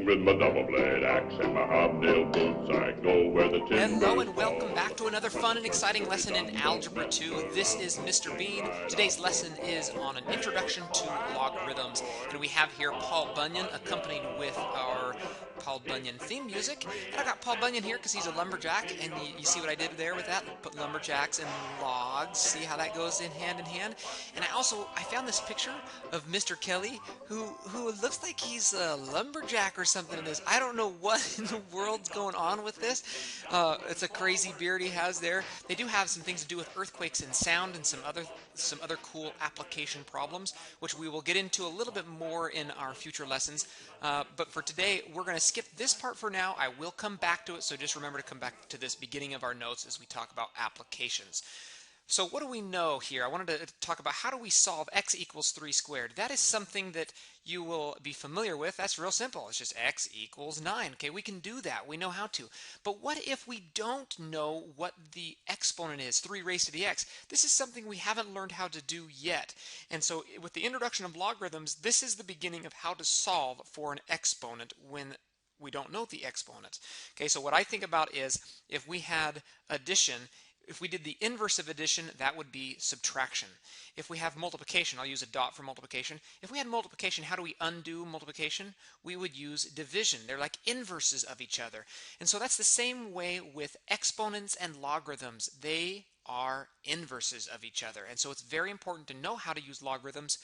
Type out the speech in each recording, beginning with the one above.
With my double blade axe and my hobnail boots, I go where the timber. Hello and welcome back to another fun and exciting lesson in Algebra 2. This is Mr. Bean. Today's lesson is on an introduction to logarithms. And we have here Paul Bunyan accompanied with our Paul Bunyan theme music. And I got Paul Bunyan here because he's a lumberjack. And you see what I did there with that? Put lumberjacks and logs. See how that goes in hand in hand? And I found this picture of Mr. Kelly who looks like he's a lumberjack or something in this. I don't know what in the world's going on with this. It's a crazy beard he has there. They do have some things to do with earthquakes and sound and some other cool application problems, which we will get into a little bit more in our future lessons. But for today, we're going to skip this part for now. I will come back to it, so just remember to come back to this beginning of our notes as we talk about applications. So what do we know here? I wanted to talk about how do we solve x equals 3 squared. That is something that you will be familiar with. That's real simple. It's just x equals 9. Okay, we can do that. We know how to. But what if we don't know what the exponent is, 3 raised to the x? This is something we haven't learned how to do yet. And so with the introduction of logarithms, this is the beginning of how to solve for an exponent when we don't know the exponent. Okay, so what I think about is if we had addition, if we did the inverse of addition, that would be subtraction. If we have multiplication, I'll use a dot for multiplication. If we had multiplication, how do we undo multiplication? We would use division. They're like inverses of each other. And so that's the same way with exponents and logarithms. They are inverses of each other. And so it's very important to know how to use logarithms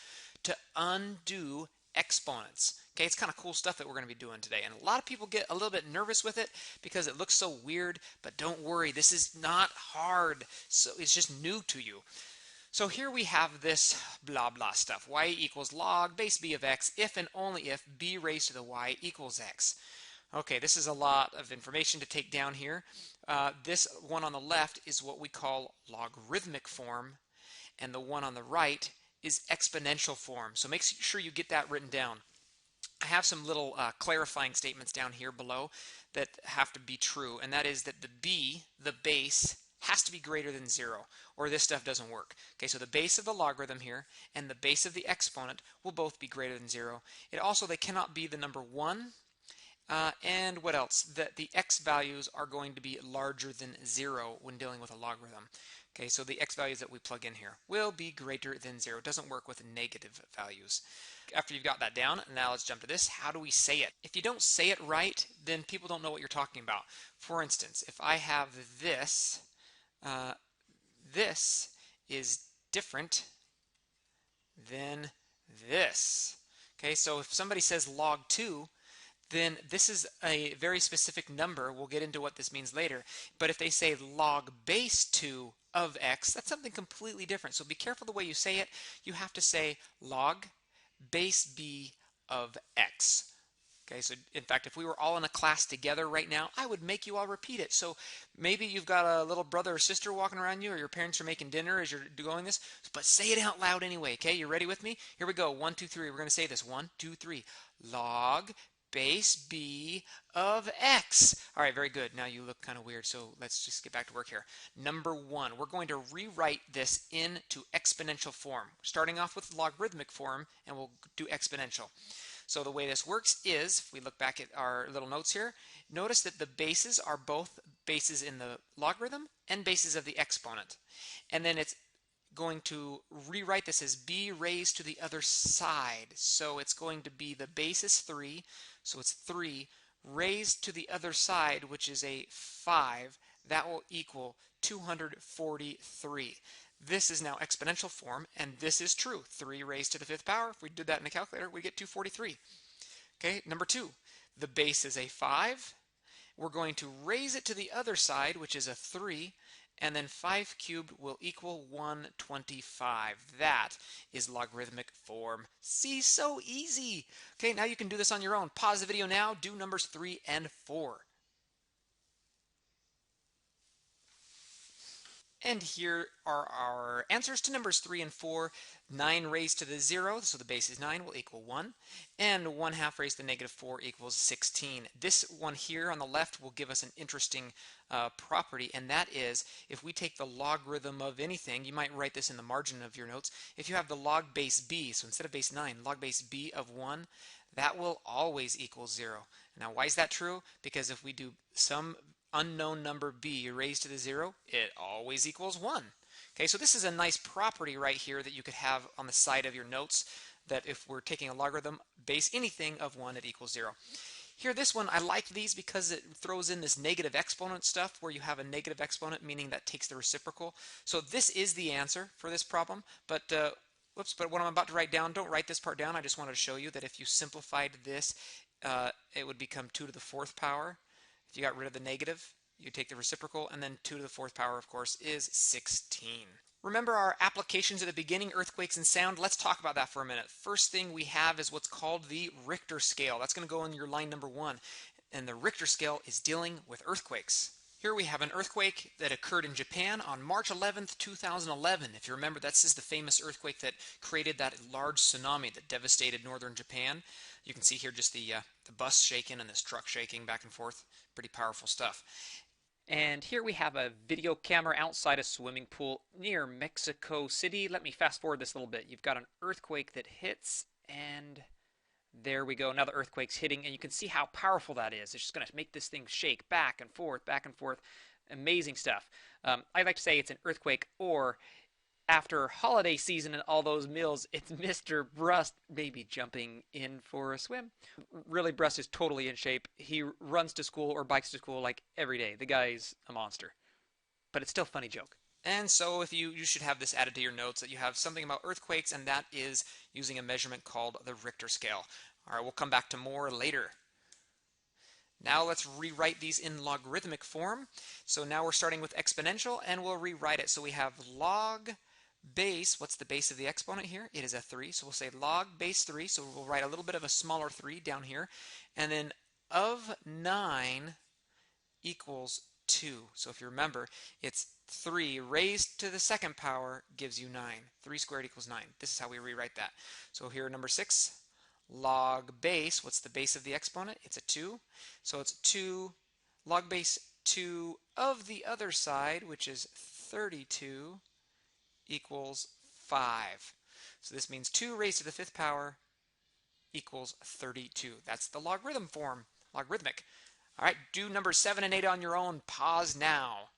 to undo exponents. Okay, it's kind of cool stuff that we're going to be doing today. And a lot of people get a little bit nervous with it because it looks so weird, but don't worry, this is not hard. So it's just new to you. So here we have this blah blah stuff. Y equals log base b of x if and only if b raised to the y equals x. Okay, this is a lot of information to take down here. This one on the left is what we call logarithmic form, and the one on the right is exponential form. So make sure you get that written down. I have some little clarifying statements down here below that have to be true, and that is that the b, the base, has to be greater than 0, or this stuff doesn't work. Okay, so the base of the logarithm here and the base of the exponent will both be greater than 0. They cannot be the number 1. And what else? That the x values are going to be larger than 0 when dealing with a logarithm. Okay, so the x values that we plug in here will be greater than 0. It doesn't work with negative values. After you've got that down, now let's jump to this. How do we say it? If you don't say it right, then people don't know what you're talking about. For instance, if I have this, this is different than this. Okay, so if somebody says log 2, then this is a very specific number. We'll get into what this means later. But if they say log base 2 of x, that's something completely different. So be careful the way you say it. You have to say log base b of x. Okay, so in fact, if we were all in a class together right now, I would make you all repeat it. So maybe you've got a little brother or sister walking around you, or your parents are making dinner as you're doing this, but say it out loud anyway. Okay, you ready with me? Here we go. 1, 2, 3. We're going to say this. 1, 2, 3. Log base b of x. All right, very good. Now you look kind of weird, so let's just get back to work here. Number 1, we're going to rewrite this into exponential form. Starting off with logarithmic form, and we'll do exponential. So the way this works is, if we look back at our little notes here, notice that the bases are both bases in the logarithm and bases of the exponent. And then it's going to rewrite this as b raised to the other side. So it's going to be the base is 3, so it's 3 raised to the other side, which is a 5. That will equal 243. This is now exponential form, and this is true. 3 raised to the 5th power. If we did that in a calculator, we get 243. Okay, number 2. The base is a 5. We're going to raise it to the other side, which is a 3. And then 5 cubed will equal 125. That is logarithmic form. See, so easy. Okay, now you can do this on your own. Pause the video now. Do numbers 3 and 4. And here are our answers to numbers 3 and 4. 9 raised to the 0, so the base is 9, will equal 1. And 1 half raised to the negative 4 equals 16. This one here on the left will give us an interesting property, and that is if we take the logarithm of anything, you might write this in the margin of your notes, if you have the log base b, so instead of base 9, log base b of 1, that will always equal 0. Now, why is that true? Because if we do some unknown number b raised to the 0, it always equals 1. Okay, so this is a nice property right here that you could have on the side of your notes, that if we're taking a logarithm, base anything of 1, it equals 0. Here, this one, I like these because it throws in this negative exponent stuff where you have a negative exponent, meaning that takes the reciprocal. So this is the answer for this problem, but but what I'm about to write down, don't write this part down. I just wanted to show you that if you simplified this, it would become 2 to the 4th power. If you got rid of the negative, you take the reciprocal, and then 2 to the 4th power, of course, is 16. Remember our applications at the beginning, earthquakes and sound? Let's talk about that for a minute. First thing we have is what's called the Richter scale. That's going to go in your line number 1. And the Richter scale is dealing with earthquakes. Here we have an earthquake that occurred in Japan on March 11th, 2011. If you remember, this is the famous earthquake that created that large tsunami that devastated northern Japan. You can see here just the bus shaking and this truck shaking back and forth. Pretty powerful stuff. And here we have a video camera outside a swimming pool near Mexico City. Let me fast forward this a little bit. You've got an earthquake that hits, and there we go. Now the earthquake's hitting, and you can see how powerful that is. It's just going to make this thing shake back and forth, back and forth. Amazing stuff. I like to say it's an earthquake, or after holiday season and all those meals, it's Mr. Brust maybe jumping in for a swim. Really, Brust is totally in shape. He runs to school or bikes to school like every day. The guy's a monster. But it's still a funny joke. And so if you should have this added to your notes, that you have something about earthquakes, and that is using a measurement called the Richter scale. All right, we'll come back to more later. Now let's rewrite these in logarithmic form. So now we're starting with exponential, and we'll rewrite it. So we have log base, what's the base of the exponent here? It is a 3, so we'll say log base 3, so we'll write a little bit of a smaller 3 down here, and then of 9 equals 2. So if you remember, it's 3 raised to the 2nd power gives you 9. 3 squared equals 9. This is how we rewrite that. So here, number 6, log base, what's the base of the exponent? It's a 2, so it's 2 log base 2 of the other side, which is 32, equals 5. So this means 2 raised to the 5th power equals 32. That's the logarithm form, logarithmic. All right, do numbers 7 and 8 on your own. Pause now.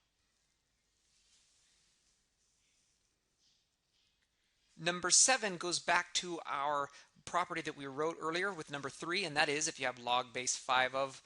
Number 7 goes back to our property that we wrote earlier with number 3, and that is if you have log base 5 of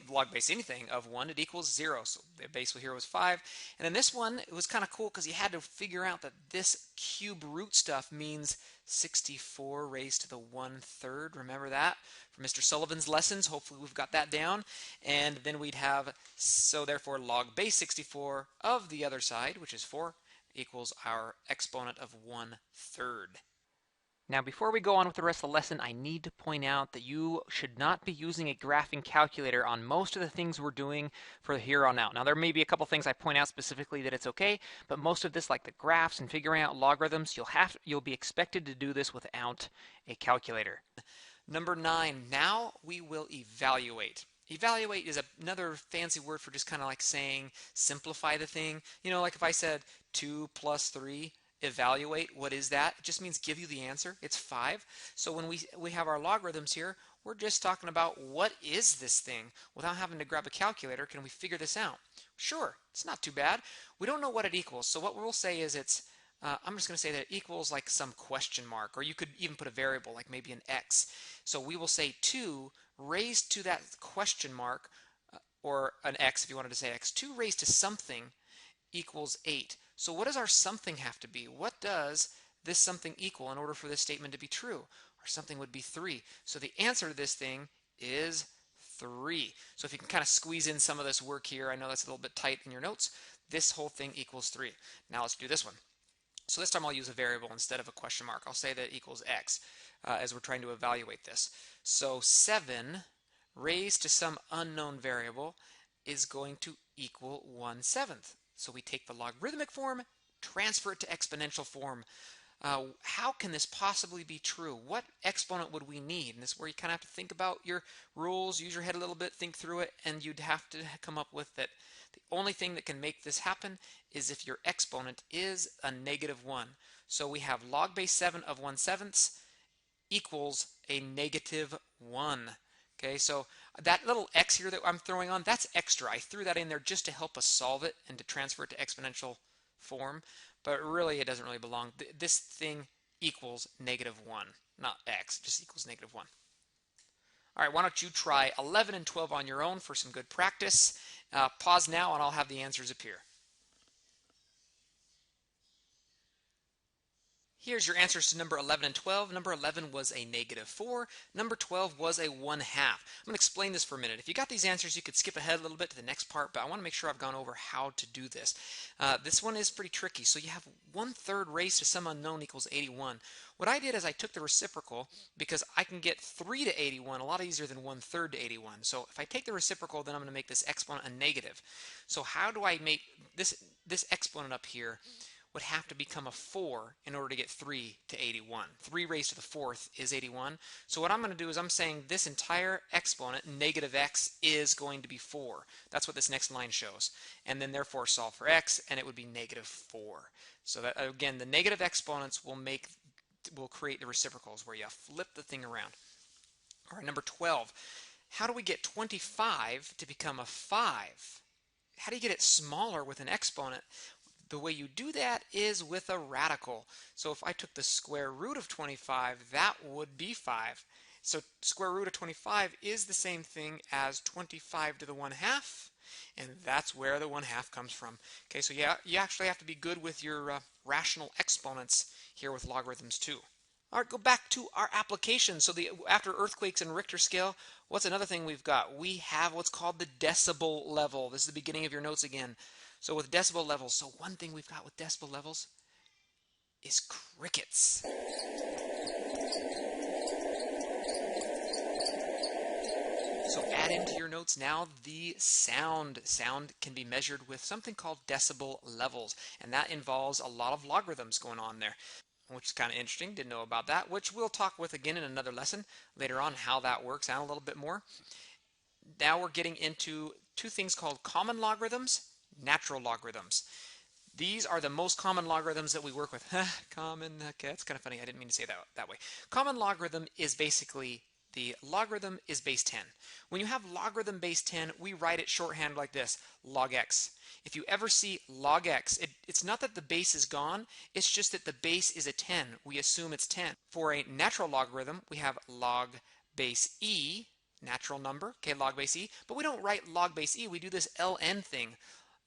log base anything of 1, it equals 0. So the base here was 5. And in this one, it was kind of cool because you had to figure out that this cube root stuff means 64 raised to the 1/3. Remember that from Mr. Sullivan's lessons? Hopefully we've got that down. And then we'd have, so therefore log base 64 of the other side, which is 4, equals our exponent of 1/3. Now, before we go on with the rest of the lesson, I need to point out that you should not be using a graphing calculator on most of the things we're doing for here on out. Now, there may be a couple things I point out specifically that it's okay, but most of this, like the graphs and figuring out logarithms, you'll be expected to do this without a calculator. Number 9, now we will evaluate. Evaluate is another fancy word for just kind of like saying simplify the thing. You know, like if I said 2 plus 3, evaluate, what is that? It just means give you the answer. It's 5. So when we have our logarithms here, we're just talking about what is this thing? Without having to grab a calculator, can we figure this out? Sure, it's not too bad. We don't know what it equals, so what we'll say is it's I'm just going to say that it equals like some question mark, or you could even put a variable like maybe an x. So we will say 2 raised to that question mark, or an x if you wanted to say x. 2 raised to something equals 8. So what does our something have to be? What does this something equal in order for this statement to be true? Our something would be 3. So the answer to this thing is 3. So if you can kind of squeeze in some of this work here, I know that's a little bit tight in your notes, this whole thing equals 3. Now let's do this one. So this time I'll use a variable instead of a question mark. I'll say that it equals x as we're trying to evaluate this. So 7 raised to some unknown variable is going to equal 1/7. So we take the logarithmic form, transfer it to exponential form. How can this possibly be true? What exponent would we need? And this is where you kind of have to think about your rules, use your head a little bit, think through it, and you'd have to come up with that the only thing that can make this happen is if your exponent is a -1. So we have log base 7 of 1/7 equals a negative 1. Okay, so that little x here that I'm throwing on, that's extra. I threw that in there just to help us solve it and to transfer it to exponential form, but really it doesn't really belong. This thing equals negative 1, not x, just equals negative 1. All right, why don't you try 11 and 12 on your own for some good practice. Pause now and I'll have the answers appear. Here's your answers to number 11 and 12. Number 11 was a negative 4. Number 12 was a 1/2. I'm going to explain this for a minute. If you got these answers, you could skip ahead a little bit to the next part, but I want to make sure I've gone over how to do this. This one is pretty tricky. So you have 1/3 raised to some unknown equals 81. What I did is I took the reciprocal because I can get 3 to 81 a lot easier than 1/3 to 81. So if I take the reciprocal, then I'm going to make this exponent a negative. So how do I make this exponent up here would have to become a 4 in order to get 3 to 81. 3 raised to the 4th is 81. So what I'm going to do is I'm saying this entire exponent, negative x, is going to be 4. That's what this next line shows. And then therefore solve for x, and it would be negative 4. So that, again, the negative exponents will create the reciprocals where you flip the thing around. All right, number 12. How do we get 25 to become a 5? How do you get it smaller with an exponent? The way you do that is with a radical. So if I took the square root of 25, that would be 5. So square root of 25 is the same thing as 25 to the 1/2, and that's where the 1/2 comes from. Okay, so yeah, you actually have to be good with your rational exponents here with logarithms too. All right, go back to our application. So after earthquakes and Richter scale, what's another thing we've got? We have what's called the decibel level. This is the beginning of your notes again. So with decibel levels, so one thing we've got with decibel levels is crickets. So add into your notes now the sound. Sound can be measured with something called decibel levels, and that involves a lot of logarithms going on there, which is kind of interesting. Didn't know about that, which we'll talk with again in another lesson later on, how that works out a little bit more. Now we're getting into two things called common logarithms, natural logarithms. These are the most common logarithms that we work with. Common, okay, that's kind of funny. I didn't mean to say that way. Common logarithm is basically the logarithm is base 10. When you have logarithm base 10, we write it shorthand like this, log x. If you ever see log x, it's not that the base is gone, it's just that the base is a 10. We assume it's 10. For a natural logarithm, we have log base e, natural number, okay, log base e, but we don't write log base e, we do this ln thing.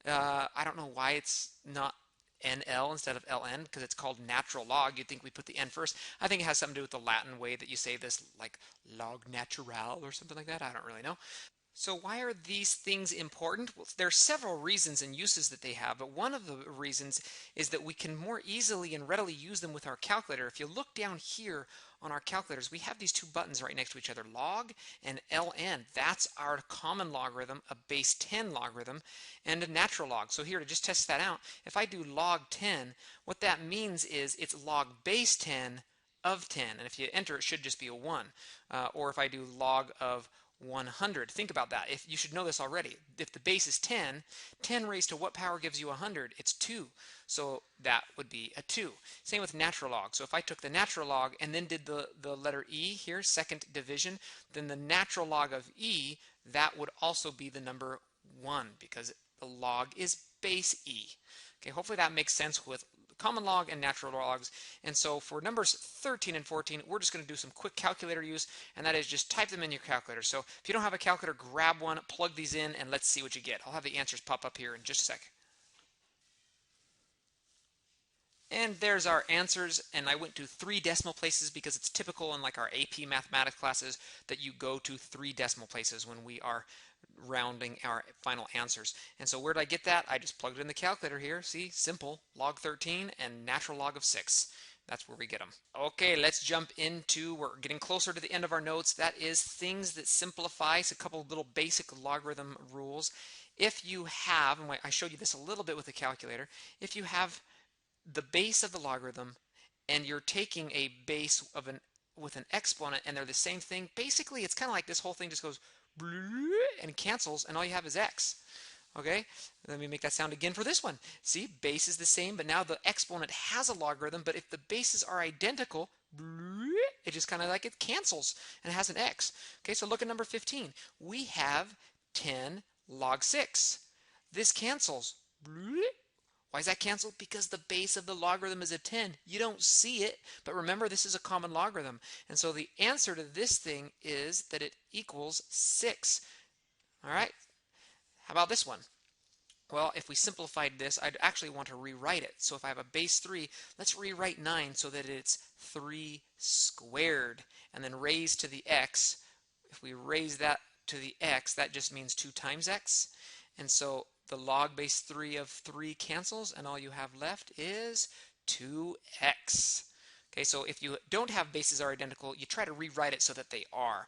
I don't know why it's not NL instead of LN, because it's called natural log. You'd think we'd put the N first. I think it has something to do with the Latin way that you say this, like log natural or something like that. I don't really know. So why are these things important? Well, there are several reasons and uses that they have, but one of the reasons is that we can more easily and readily use them with our calculator. If you look down here on our calculators, we have these two buttons right next to each other, log and ln. That's our common logarithm, a base 10 logarithm, and a natural log. So here, to just test that out, if I do log 10, what that means is it's log base 10 of 10. And if you enter, it should just be a 1. Or if I do log of 100. Think about that. If you should know this already. If the base is 10, 10 raised to what power gives you 100? It's 2. So that would be a 2. Same with natural log. So if I took the natural log and then did the letter e here, second division, then the natural log of e, that would also be the number 1 because the log is base e. Okay, hopefully that makes sense with common log and natural logs. And so for numbers 13 and 14, we're just going to do some quick calculator use, and that is just type them in your calculator. So if you don't have a calculator, grab one, plug these in, and let's see what you get. I'll have the answers pop up here in just a sec. And there's our answers, and I went to 3 decimal places because it's typical in like our AP mathematics classes that you go to 3 decimal places when we are rounding our final answers. And so where did I get that? I just plugged it in the calculator here. See, simple, log 13 and natural log of 6. That's where we get them. Okay, let's jump into, we're getting closer to the end of our notes. That is things that simplify. So a couple of little basic logarithm rules. If you have, and I showed you this a little bit with the calculator, if you have the base of the logarithm and you're taking a base of with an exponent and they're the same thing, basically it's kind of like this whole thing just goes and cancels, and all you have is x. Okay, let me make that sound again for this one. See, base is the same, but now the exponent has a logarithm, but if the bases are identical, it just kind of like it cancels and it has an x. Okay, so look at number 15. We have 10 log 6. This cancels. Why is that canceled? Because the base of the logarithm is a 10. You don't see it, but remember this is a common logarithm. And so the answer to this thing is that it equals 6. All right, how about this one? Well, if we simplified this, I'd actually want to rewrite it. So if I have a base 3, let's rewrite 9 so that it's 3 squared. And then raise to the x. If we raise that to the x, that just means 2 times x. And so the log base 3 of 3 cancels, and all you have left is 2x. Okay, so if you don't have bases are identical, you try to rewrite it so that they are.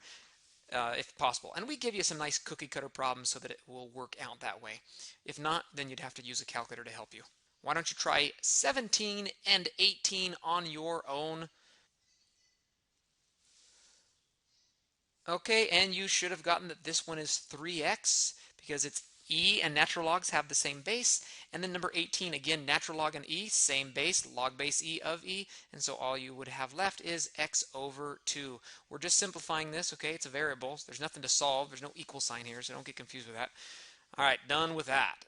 If possible. And we give you some nice cookie cutter problems so that it will work out that way. If not, then you'd have to use a calculator to help you. Why don't you try 17 and 18 on your own? Okay, and you should have gotten that this one is 3x because it's e and natural logs have the same base. And then number 18, again, natural log and e, same base, log base e of e. And so all you would have left is x over 2. We're just simplifying this, okay? It's a variable. So there's nothing to solve. There's no equal sign here, so don't get confused with that. All right, done with that.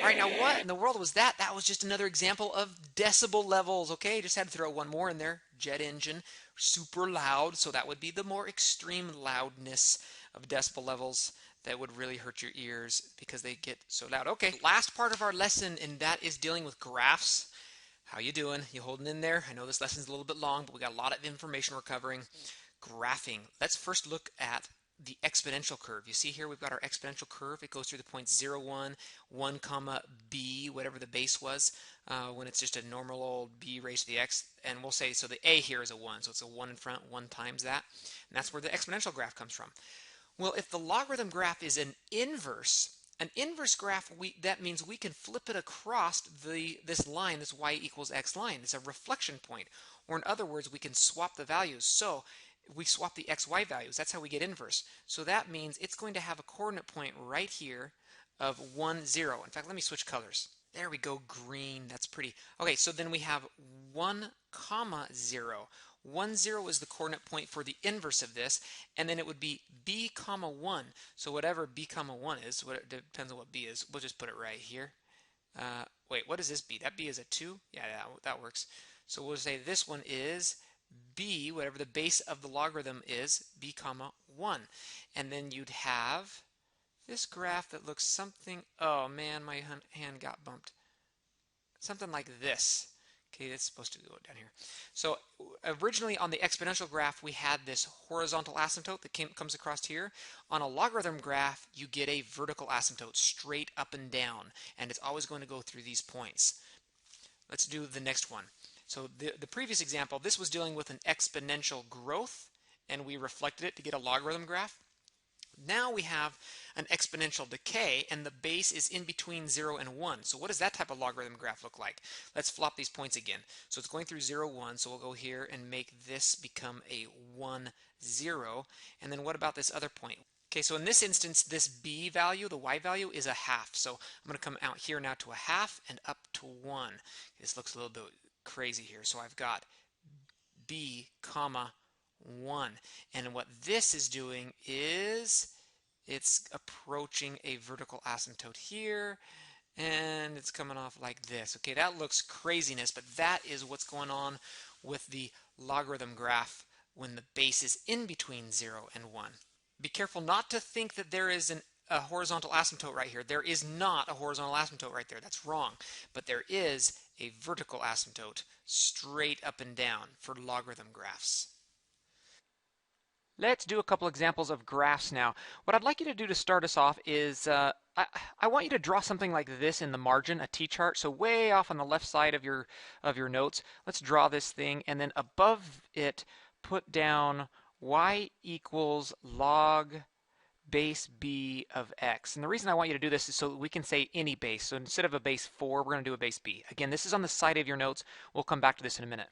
All right, now what in the world was that? That was just another example of decibel levels, okay? Just had to throw one more in there. Jet engine, super loud, so that would be the more extreme loudness of decibel levels that would really hurt your ears because they get so loud. Okay, last part of our lesson, and that is dealing with graphs. How you doing? You holding in there? I know this lesson's a little bit long, but we got a lot of information we're covering. Graphing. Let's first look at the exponential curve. You see here we've got our exponential curve. It goes through the points 0, 1, 1 comma b, whatever the base was, when it's just a normal old b raised to the x. And we'll say, so the a here is a 1, so it's a 1 in front, 1 times that. And that's where the exponential graph comes from. Well, if the logarithm graph is an inverse graph, that means we can flip it across this line, this y equals x line. It's a reflection point. Or in other words, we can swap the values. So we swap the xy values. That's how we get inverse. So that means it's going to have a coordinate point right here of 1, 0. In fact, let me switch colors. There we go, green. That's pretty. Okay, so then we have 1 comma 0. 1, 0 is the coordinate point for the inverse of this, and then it would be b comma 1. So whatever b comma 1 is, it depends on what b is. We'll just put it right here. Wait, what is this b? That b is a 2? Yeah, that works. So we'll say this one is b, whatever the base of the logarithm is, b comma 1. And then you'd have this graph that looks something, oh man, my hand got bumped. Something like this. Okay, it's supposed to go down here. So originally on the exponential graph, we had this horizontal asymptote that comes across here. On a logarithm graph, you get a vertical asymptote straight up and down, and it's always going to go through these points. Let's do the next one. So the previous example, this was dealing with an exponential growth, and we reflected it to get a logarithm graph. Now we have an exponential decay, and the base is in between 0 and 1. So what does that type of logarithm graph look like? Let's flop these points again. So it's going through 0, 1, so we'll go here and make this become a 1, 0. And then what about this other point? Okay, so in this instance, this b value, the y value, is a half. So I'm going to come out here now to a half and up to 1. This looks a little bit crazy here. So I've got b comma 1. And what this is doing is it's approaching a vertical asymptote here, and it's coming off like this. Okay, that looks craziness, but that is what's going on with the logarithm graph when the base is in between 0 and 1. Be careful not to think that there is a horizontal asymptote right here. There is not a horizontal asymptote right there. That's wrong. But there is a vertical asymptote straight up and down for logarithm graphs. Let's do a couple examples of graphs now. What I'd like you to do to start us off is I want you to draw something like this in the margin, a t-chart. So way off on the left side of your notes, let's draw this thing, and then above it put down y equals log base b of x. And the reason I want you to do this is so that we can say any base. So instead of a base 4, we're going to do a base b. Again, this is on the side of your notes. We'll come back to this in a minute.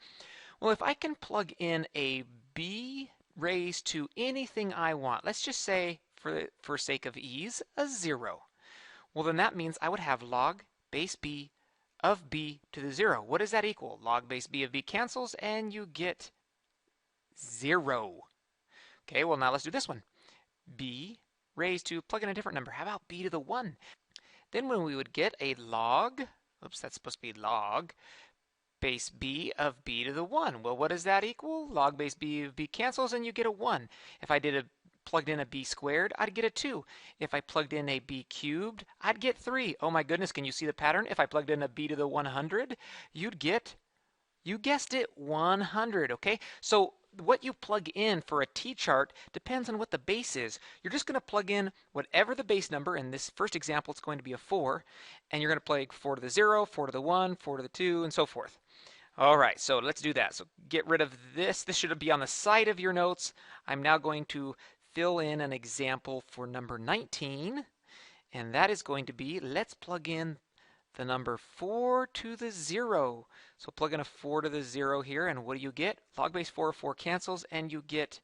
Well, if I can plug in a b raised to anything I want. Let's just say, for sake of ease, a 0. Well, then that means I would have log base b of b to the 0. What does that equal? Log base b of b cancels, and you get 0. Okay, well, now let's do this one. B raised to, plug in a different number. How about b to the 1? Then when we would get a log, oops, that's supposed to be log base b of b to the 1. Well, what does that equal? Log base b of b cancels, and you get a 1. If I plugged in a b squared, I'd get a 2. If I plugged in a b cubed, I'd get 3. Oh my goodness, can you see the pattern? If I plugged in a b to the 100, you'd get, you guessed it, 100, okay? So what you plug in for a t-chart depends on what the base is. You're just going to plug in whatever the base number. In this first example, it's going to be a 4, and you're going to plug 4 to the 0, 4 to the 1, 4 to the 2, and so forth. All right, so let's do that. So get rid of this. This should be on the side of your notes. I'm now going to fill in an example for number 19, and that is going to be, let's plug in the number 4 to the 0. So plug in a 4 to the 0 here, and what do you get? Log base 4 of 4 cancels, and you get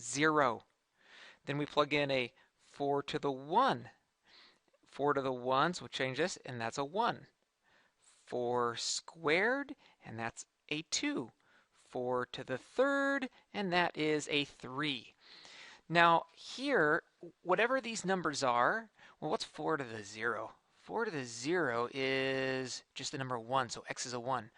0. Then we plug in a 4 to the 1. 4 to the 1, so we'll change this, and that's a 1. 4 squared, and that's a 2. 4 to the 3rd, and that is a 3. Now here, whatever these numbers are, well, what's 4 to the 0? 4 to the 0 is just the number 1, so x is a 1.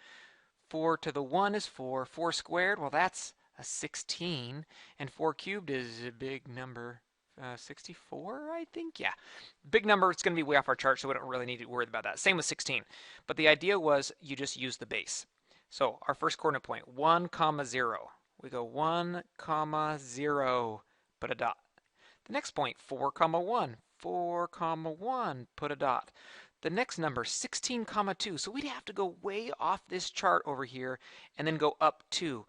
4 to the 1 is 4. 4 squared, well, that's a 16. And 4 cubed is a big number. 64, I think? Yeah. Big number, it's going to be way off our chart, so we don't really need to worry about that. Same with 16. But the idea was you just use the base. So our first coordinate point, 1, 0. We go 1, 0, put a dot. The next point, 4, 1. 4, 1, put a dot. The next number, 16, 2. So we'd have to go way off this chart over here and then go up 2.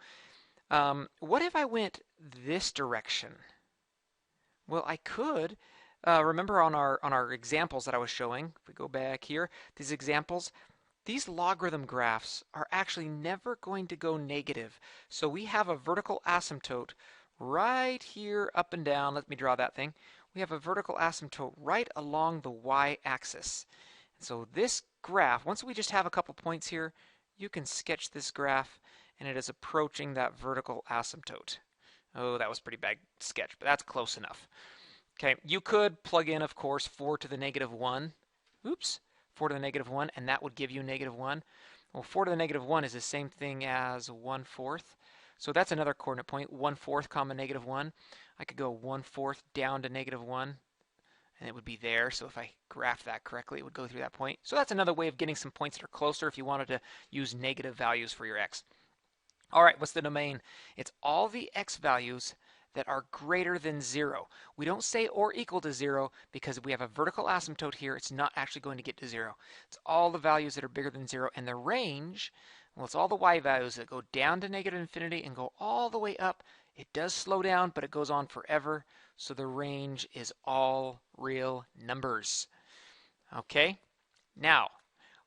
What if I went this direction? Well, I could. Remember on our examples that I was showing, if we go back here, these examples, these logarithm graphs are actually never going to go negative. So we have a vertical asymptote right here up and down. Let me draw that thing. We have a vertical asymptote right along the y-axis. So this graph, once we just have a couple points here, you can sketch this graph, and it is approaching that vertical asymptote. Oh, that was a pretty bad sketch, but that's close enough. Okay, you could plug in, of course, 4 to the negative 1. Oops, 4 to the negative 1, and that would give you negative 1. Well, 4 to the negative 1 is the same thing as 1/4. So that's another coordinate point, 1/4 comma negative 1. I could go 1/4 down to negative 1, and it would be there. So if I graph that correctly, it would go through that point. So that's another way of getting some points that are closer if you wanted to use negative values for your x. All right, what's the domain? It's all the x values that are greater than 0. We don't say or equal to 0 because we have a vertical asymptote here. It's not actually going to get to 0. It's all the values that are bigger than 0. And the range, well, it's all the y values that go down to negative infinity and go all the way up. It does slow down, but it goes on forever. So the range is all real numbers. Okay? Now,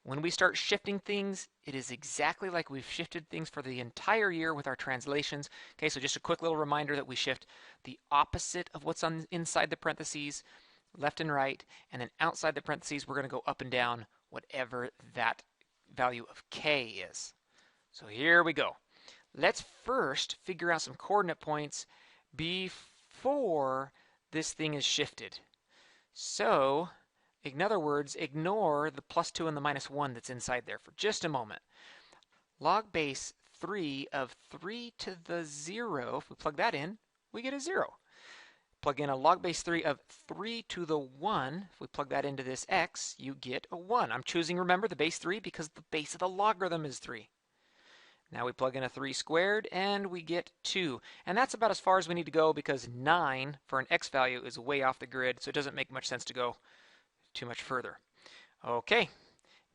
when we start shifting things, it is exactly like we've shifted things for the entire year with our translations. Okay, so just a quick little reminder that we shift the opposite of what's on inside the parentheses, left and right, and then outside the parentheses, we're going to go up and down whatever that value of k is. So here we go. Let's first figure out some coordinate points before this thing is shifted. So, in other words, ignore the +2 and the -1 that's inside there for just a moment. Log base 3 of 3 to the 0, if we plug that in, we get a 0. Plug in a log base 3 of 3 to the 1, if we plug that into this x, you get a 1. I'm choosing, remember, the base 3 because the base of the logarithm is 3. Now we plug in a 3 squared, and we get 2. And that's about as far as we need to go because 9 for an x value is way off the grid, so it doesn't make much sense to go too much further. Okay,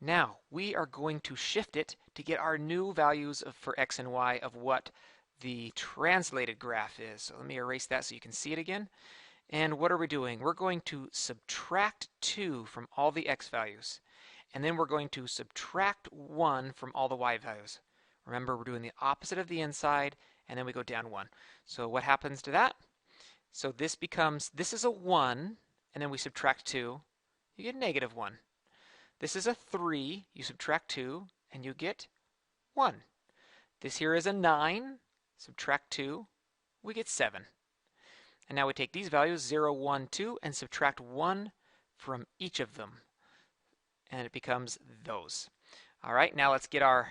now we are going to shift it to get our new values for x and y of what the translated graph is. So let me erase that so you can see it again. And what are we doing? We're going to subtract 2 from all the x values. And then we're going to subtract 1 from all the y values. Remember, we're doing the opposite of the inside and then we go down 1. So what happens to that? So this is a 1, and then we subtract 2, you get negative 1. This is a 3, you subtract 2, and you get 1. This here is a 9, subtract 2, we get 7. And now we take these values, 0, 1, 2, and subtract 1 from each of them. And it becomes those. All right, now let's get our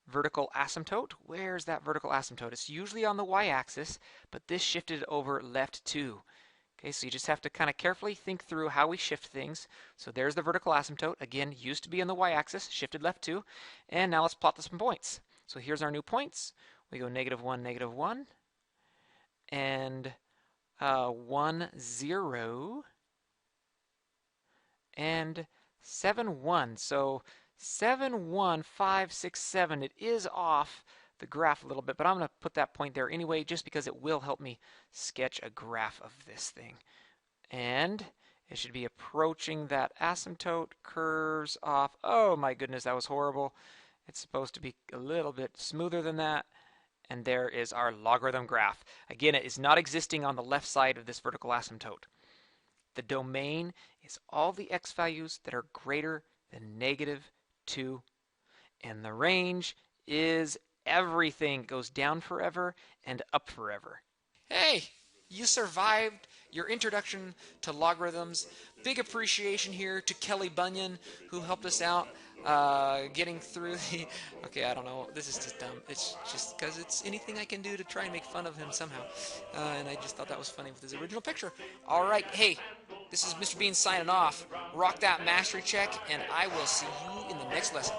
vertical asymptote. Where's that vertical asymptote? It's usually on the y-axis, but this shifted over left 2. Okay, so you just have to kind of carefully think through how we shift things. So there's the vertical asymptote. Again, used to be on the y-axis, shifted left 2. And now let's plot some points. So here's our new points. We go -1, -1, and 1, 0, and 7, 1. So 7, 1, 5, 6, 7. It is off the graph a little bit, but I'm going to put that point there anyway just because it will help me sketch a graph of this thing. And it should be approaching that asymptote, curves off. Oh my goodness, that was horrible. It's supposed to be a little bit smoother than that. And there is our logarithm graph. Again, it is not existing on the left side of this vertical asymptote. The domain is all the x values that are greater than -2. And the range is everything. It goes down forever and up forever. Hey, you survived your introduction to logarithms. Big appreciation here to Kelly Bunyan, who helped us out getting through the... Okay, I don't know. This is just dumb. It's just because it's anything I can do to try and make fun of him somehow. And I just thought that was funny with his original picture. All right, hey, this is Mr. Bean signing off. Rock that mastery check, and I will see you in the next lesson.